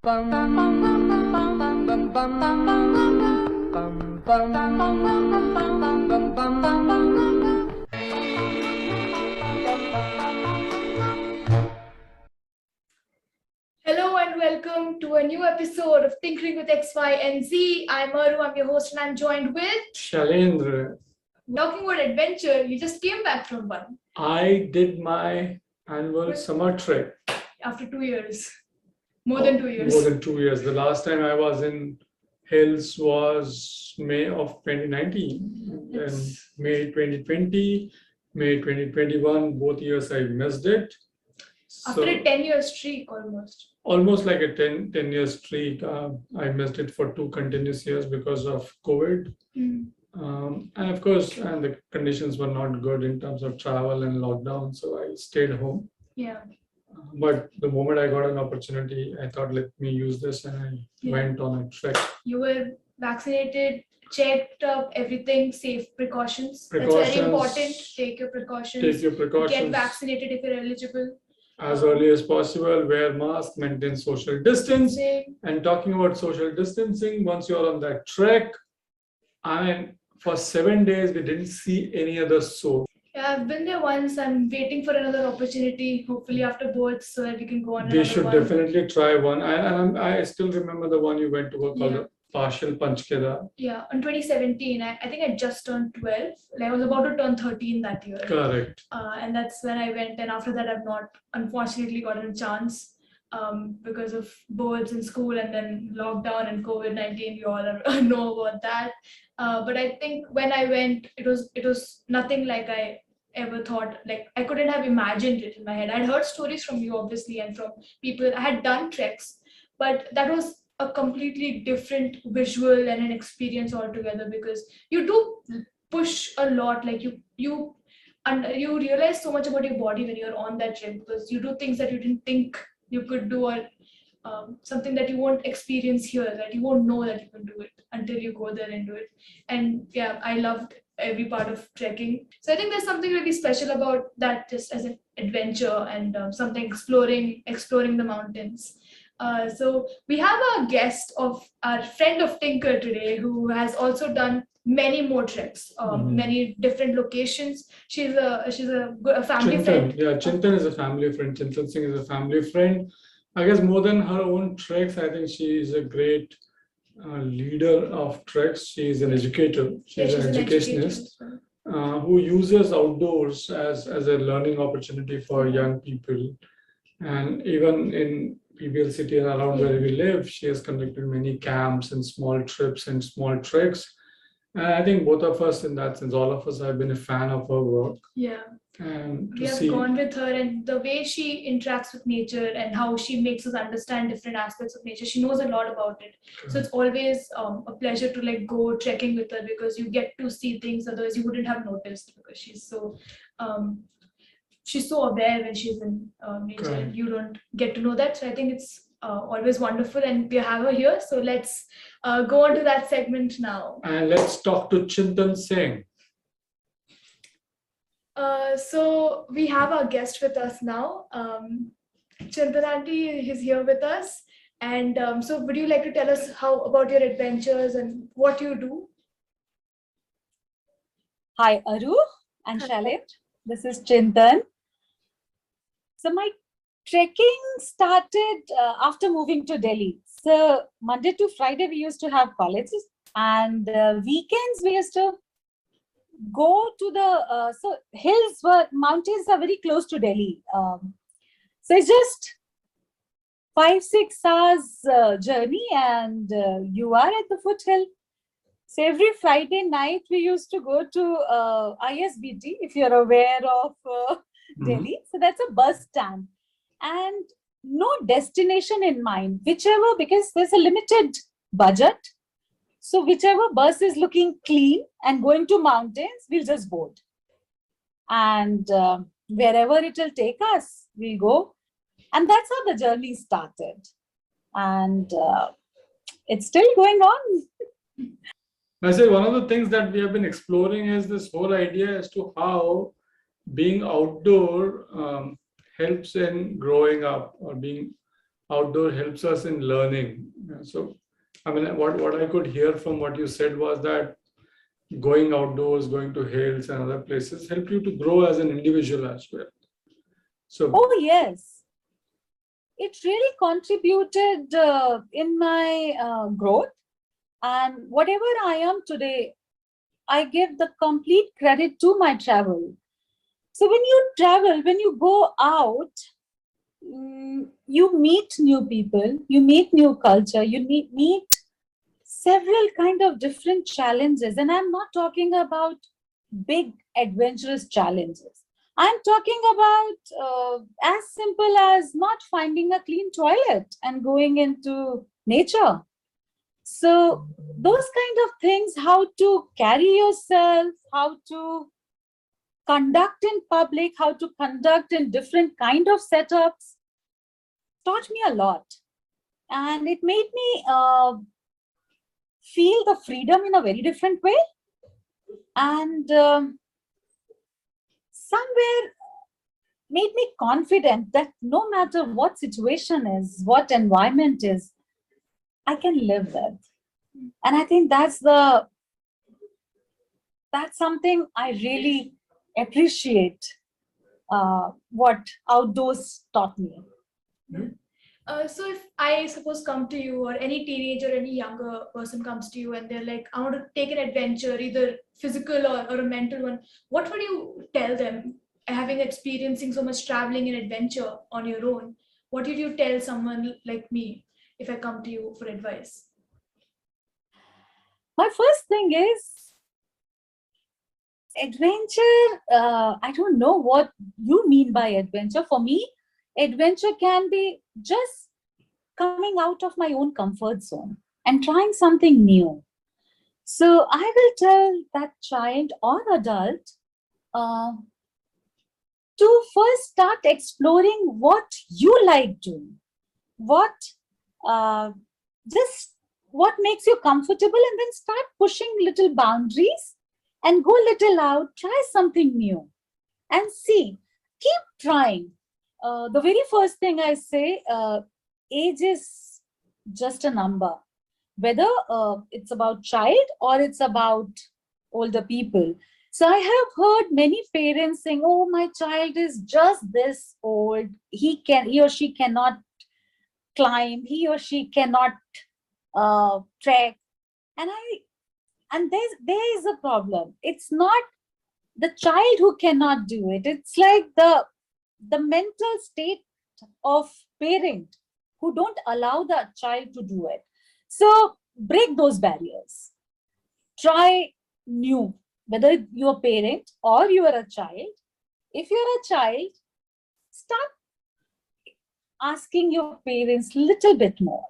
Hello and welcome to a new episode of Tinkering with X, Y, and Z. I'm Aru, I'm your host, and I'm joined with Shalendra. talking about adventure. You just came back from one I did my annual summer trek. after 2 years, more than 2 years. More than 2 years. The last time I was in Hills was May of 2019. Then Yes. May 2020, May 2021, both years I missed it. After a So 10-year streak almost. almost like a 10-year streak. I missed it for 2 continuous years because of COVID. And of course, and the conditions were not good in terms of travel and lockdown, so I stayed home. Yeah. But the moment I got an opportunity, I thought, let me use this, and I went on a trek. You were vaccinated, checked up, everything, safe precautions. That's very important. Take your precautions. Take your precautions. Get vaccinated if you're eligible. As early as possible, wear mask, maintain social distance. Same. And talking about social distancing, once you're on that trek, I mean, for 7 days, we didn't see any other soul. Yeah, I've been there once. I'm waiting for another opportunity, hopefully after both, so that we can go on We another should one. definitely try one. I still remember the one you went to called the Partial Panchkeda. Yeah, in 2017, I think I just turned 12. Like I was about to turn 13 that year. Correct. And that's when I went. And after that, I've not, unfortunately, gotten a chance because of boards in school and then lockdown and COVID-19. You all know about that. But I think when I went, it was nothing like I ever thought. Like I couldn't have imagined it in my head. I'd heard stories from you, obviously, and from people. I had done treks, but that was a completely different visual and an experience altogether, because you do push a lot. Like you realize so much about your body when you're on that trip, because you do things that you didn't think you could do, or something that you won't experience here, that you won't know that you can do it until you go there and do it. And yeah, I loved every part of trekking. So I think there's something really special about that, just as an adventure and something exploring the mountains. So we have a guest of our friend of Tinker today, who has also done many more treks, many different locations. She's a family friend. Yeah, Chintan is a family friend. Chintan Singh is a family friend. I guess more than her own treks, I think she is a great leader of treks. She is an educator. She's an educationist who uses outdoors as a learning opportunity for young people. And even in PBL city and around where we live, she has conducted many camps and small trips and small treks. And I think both of us, in that sense, all of us have been a fan of her work. Yeah. And We have gone with her, and the way she interacts with nature and how she makes us understand different aspects of nature. She knows a lot about it. So it's always a pleasure to like go trekking with her, because you get to see things otherwise you wouldn't have noticed, because she's so aware when she's in nature, and you don't get to know that. So I think it's always wonderful, and we have her here. So let's go on to that segment now. And let's talk to Chintan Singh. So we have our guest with us now. Chintan Aunty is here with us. And so would you like to tell us about your adventures and what you do? Hi, Aru and Shalit. This is Chintan. So my trekking started after moving to Delhi. So Monday to Friday, we used to have colleges, and weekends we used to go to the mountains are very close to Delhi. So it's just 5-6 hours journey, and you are at the foothill. So every Friday night we used to go to ISBT, if you're aware of Delhi. So that's a bus stand, and no destination in mind, whichever, because there's a limited budget. So whichever bus is looking clean and going to mountains, we'll just board. And wherever it will take us, we go. And that's how the journey started. And it's still going on. I say one of the things that we have been exploring is this whole idea as to how being outdoor helps in growing up, or being outdoor helps us in learning. Yeah, so, I mean, what I could hear from what you said was that going outdoors, going to hills and other places help you to grow as an individual as well. So, Oh, yes. It really contributed in my growth. And whatever I am today, I give the complete credit to my travel. So when you travel, when you go out, you meet new people, you meet new culture, you meet several kind of different challenges. And I'm not talking about big adventurous challenges. I'm talking about as simple as not finding a clean toilet and going into nature. So those kind of things, how to carry yourself, how to conduct in public, how to conduct in different kind of setups, taught me a lot. And it made me feel the freedom in a very different way. And somewhere made me confident that no matter what situation is, what environment is, I can live with. And I think that's something I really appreciate what outdoors taught me. So if I suppose come to you, or any teenager, any younger person comes to you and they're like, I want to take an adventure, either physical or a mental one, what would you tell them, having experiencing so much traveling and adventure on your own? What did you tell someone like me if I come to you for advice? My first thing is adventure. I don't know what you mean by adventure. For me, adventure can be just coming out of my own comfort zone and trying something new. So I will tell that child or adult to first start exploring what you like doing, what just what makes you comfortable, and then start pushing little boundaries and go little out, try something new and see, keep trying. The very first thing I say, age is just a number, whether it's about child or it's about older people. So I have heard many parents saying, oh, my child is just this old, he or she cannot climb, he or she cannot trek. And there is a problem. It's not the child who cannot do it. It's like the mental state of parent who don't allow the child to do it. So break those barriers. Try new, whether you're a parent or you are a child. If you're a child, start asking your parents little bit more.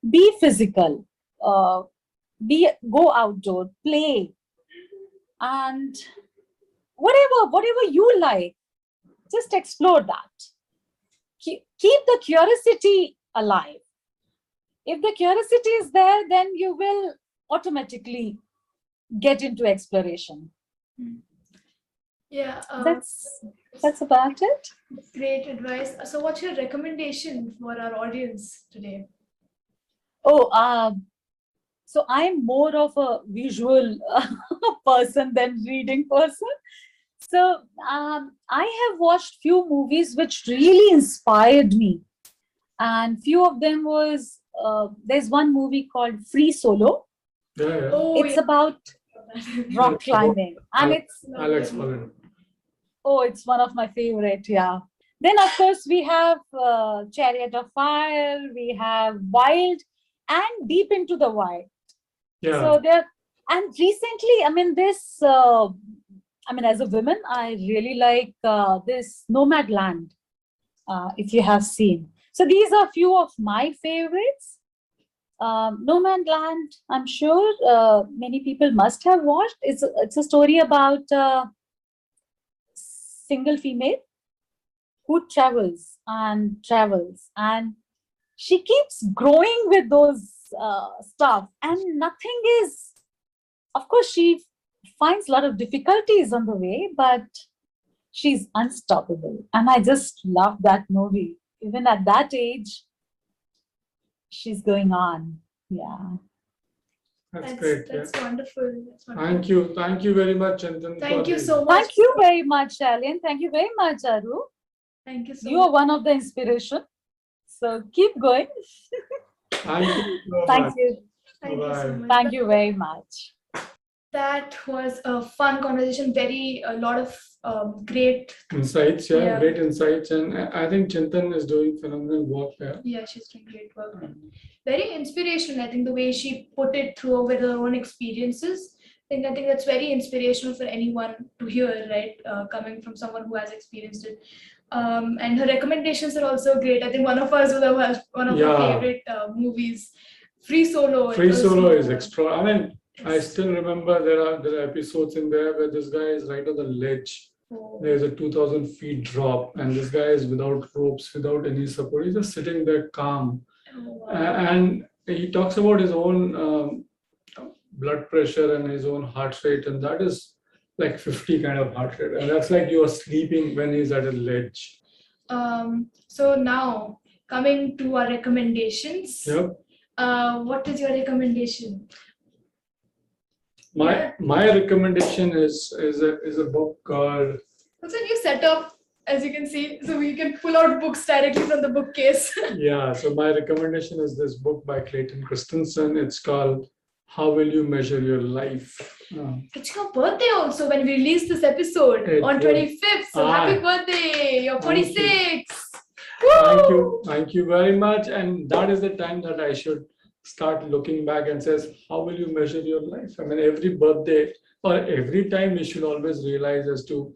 Be physical. Go outdoor, play, and whatever you like, just explore that. Keep the curiosity alive. If the curiosity is there, then you will automatically get into exploration. Yeah, That's about it. great advice. So what's your recommendation for our audience today? Oh, so I'm more of a visual person than reading person. So I have watched few movies which really inspired me, and few of them was there's one movie called Free Solo. yeah. Oh, It's about rock climbing, and it's Alex Holland. oh, it's one of my favorite. Yeah. Then of course we have Chariot of Fire. We have Wild and Deep into the Wild. Yeah. So there, and recently, I mean, as a woman, I really like this Nomadland, if you have seen. So these are few of my favorites. Nomadland, I'm sure many people must have watched. It's a story about single female who travels, and she keeps growing with those stuff, and nothing is, of course, she finds a lot of difficulties on the way, but she's unstoppable. And I just love that movie. even at that age, she's going on. Yeah. That's great. That's Yeah. wonderful. That's wonderful. Thank you very much, Chintan. Thank you for so much. Thank you very much, Shalin. Thank you very much, Aru. Thank you so You are much. one of the inspiration. So keep going. Thank you so Thank much. you. Thank you so Bye. much. Thank you very much. That was a fun conversation. A lot of great. Insights, yeah, Yeah. great insights. And I think Chintan is doing phenomenal work there. Yeah, she's doing great work. Very inspirational. I think the way she put it through with her own experiences. I think that's very inspirational for anyone to hear, right? Coming from someone who has experienced it. And her recommendations are also great. I think one of us was one of her Yeah. favorite movies. Free Solo. Free was- Solo is extra. I mean, I Yes. still remember there are episodes in there where this guy is right on the ledge. Oh, There's a 2,000 feet drop, and this guy is without ropes, without any support. He's just sitting there calm. wow. And he talks about his own blood pressure and his own heart rate, and that is like 50 kind of heart rate. And that's like you're sleeping when he's at a ledge. So now coming to our recommendations. Yep. What is your recommendation? My recommendation is a book called It's a new setup, as you can see, so we can pull out books directly from the bookcase. yeah. So my recommendation is this book by Clayton Christensen. It's called How Will You Measure Your Life? It's your birthday also when we release this episode It on was. 25th. So happy birthday! You're Thank you. 26. Thank you very much. And that is the time that I should start looking back and says, how will you measure your life? I mean, every birthday or every time we should always realize as to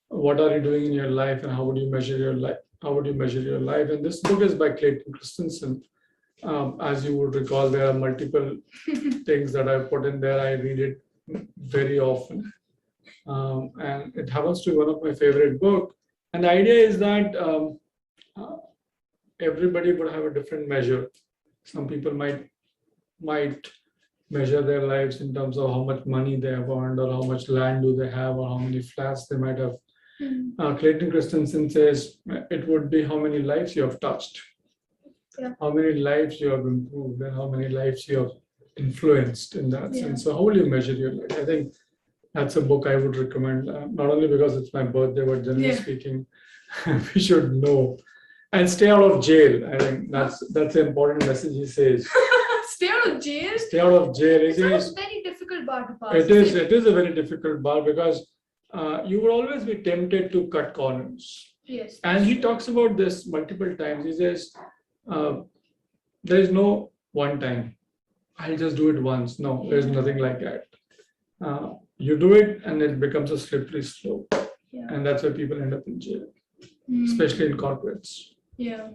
what are you doing in your life and how would you measure your life? How would you measure your life? And this book is by Clayton Christensen. As you would recall, there are multiple things that I put in there. I read it very often. And it happens to be one of my favorite books. And the idea is that everybody would have a different measure. Some people might measure their lives in terms of how much money they have earned or how much land do they have or how many flats they might have. Clayton Christensen says it would be how many lives you have touched, how many lives you have improved, and how many lives you have influenced in that sense. So how will you measure your life? I think that's a book I would recommend, not only because it's my birthday, but generally speaking, we should know. And stay out of jail. I think that's the important message he says. Stay out of jail. Stay out of jail. It's a very difficult bar to pass. It is a very difficult bar because you would always be tempted to cut corners. Yes. And he talks about this multiple times. He says, there is no one time. I'll just do it once. No, there's nothing like that. You do it and it becomes a slippery slope. Yeah. And that's why people end up in jail, especially in corporates. Yeah.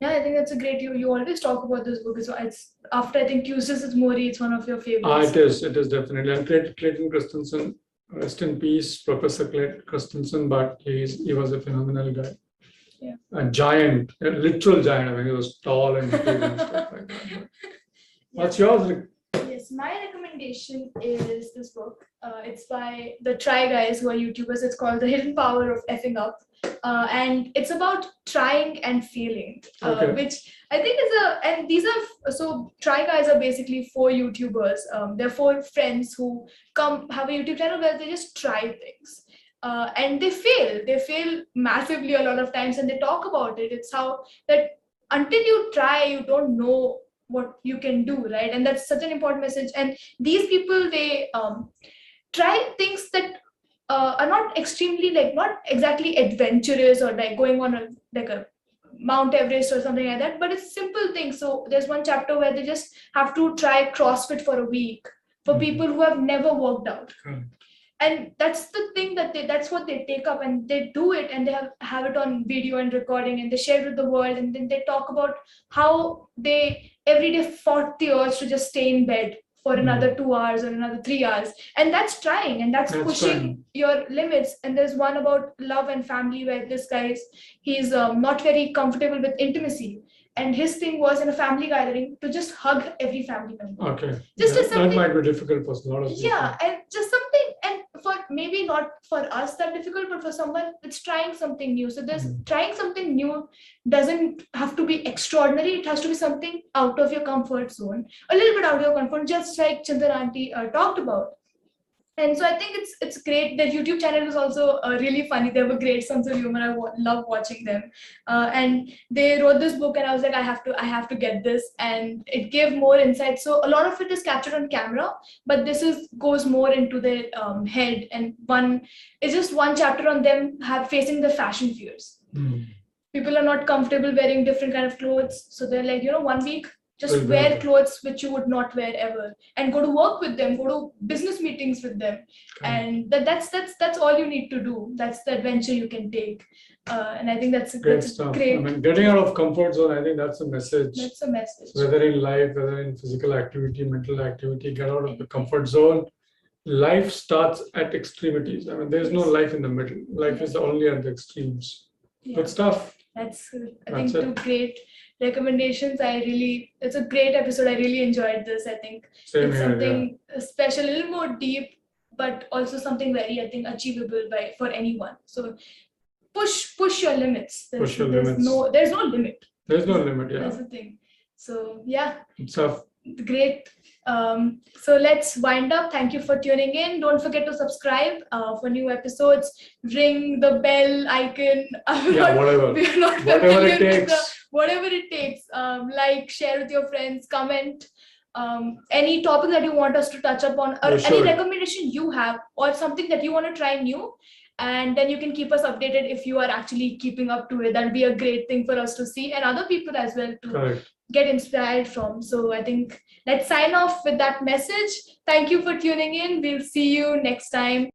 Yeah, I think that's a great. You always talk about this book. So it's after I think Tuesdays with Mori, it's one of your favorites. It is definitely. And Clayton Christensen, rest in peace, Professor Clayton Christensen, but he was a phenomenal guy. Yeah. A giant, a literal giant. I mean, he was tall and big and stuff like that. But what's yours? Yes, my recommendation is this book. It's by the Try Guys, who are YouTubers. It's called The Hidden Power of Effing Up. And it's about trying and failing, which I think so Try Guys are basically 4 YouTubers. They're 4 friends who have a YouTube channel where they just try things. And they fail massively a lot of times, and they talk about it. It's how that until you try, you don't know what you can do, right? And that's such an important message. And these people, they try things that are not extremely not exactly adventurous or like going on a Mount Everest or something like that, but it's simple things. So there's one chapter where they just have to try CrossFit for a week for people who have never worked out. And that's the thing that's what they take up, and they do it, and they have it on video and recording, and they share it with the world. And then they talk about how they every day fought the urge to just stay in bed for another 2 hours or another 3 hours. And that's trying, and that's pushing your limits. And there's one about love and family where this guy he's not very comfortable with intimacy. And his thing was in a family gathering to just hug every family member. Okay. Just as something, that might be difficult for a lot of people. Yeah, and just something, and for maybe not for us that difficult, but for someone it's trying something new. So this Mm. trying something new doesn't have to be extraordinary. It has to be something out of your comfort zone, a little bit out of your comfort, just like Chintan auntie talked about. And so I think it's great. Their YouTube channel is also really funny. They have a great sense of humor. I love watching them. And they wrote this book, and I was like, I have to get this, and it gave more insight. So a lot of it is captured on camera, but this is goes more into their head. And it's just one chapter on them facing the fashion fears. Mm. People are not comfortable wearing different kind of clothes, so they're like, 1 week. Just Well, wear well. clothes which you would not wear ever, and go to work with them, go to business meetings with them, and that's all you need to do. That's the adventure you can take, and I think that's Great that's stuff. great. I mean, getting out of comfort zone, I think that's a message. That's a message. Whether in life, whether in physical activity, mental activity, get out of the comfort zone. Life starts at extremities. I mean, there's no life in the middle. Life is only at the extremes. Yeah. Good stuff. That's I That's think two great recommendations. It's a great episode. I really enjoyed this. I think Same it's here. something special, a little more deep, but also something very, I think, achievable for anyone. So push your limits. Push your there's limits. there's no limit. There's no limit. Yeah. That's the thing. So yeah, Good stuff. great. So let's wind up. Thank you for tuning in. Don't forget to subscribe for new episodes. Ring the bell icon. Yeah, whatever. We're not Whatever familiar it with takes. whatever it takes. Like, share with your friends, comment. Any topic that you want us to touch upon, or We any should. recommendation you have, or something that you want to try new, and then you can keep us updated if you are actually keeping up to it. That'd be a great thing for us to see, and other people as well to Correct. get inspired from. So I think let's sign off with that message. Thank you for tuning in. We'll see you next time.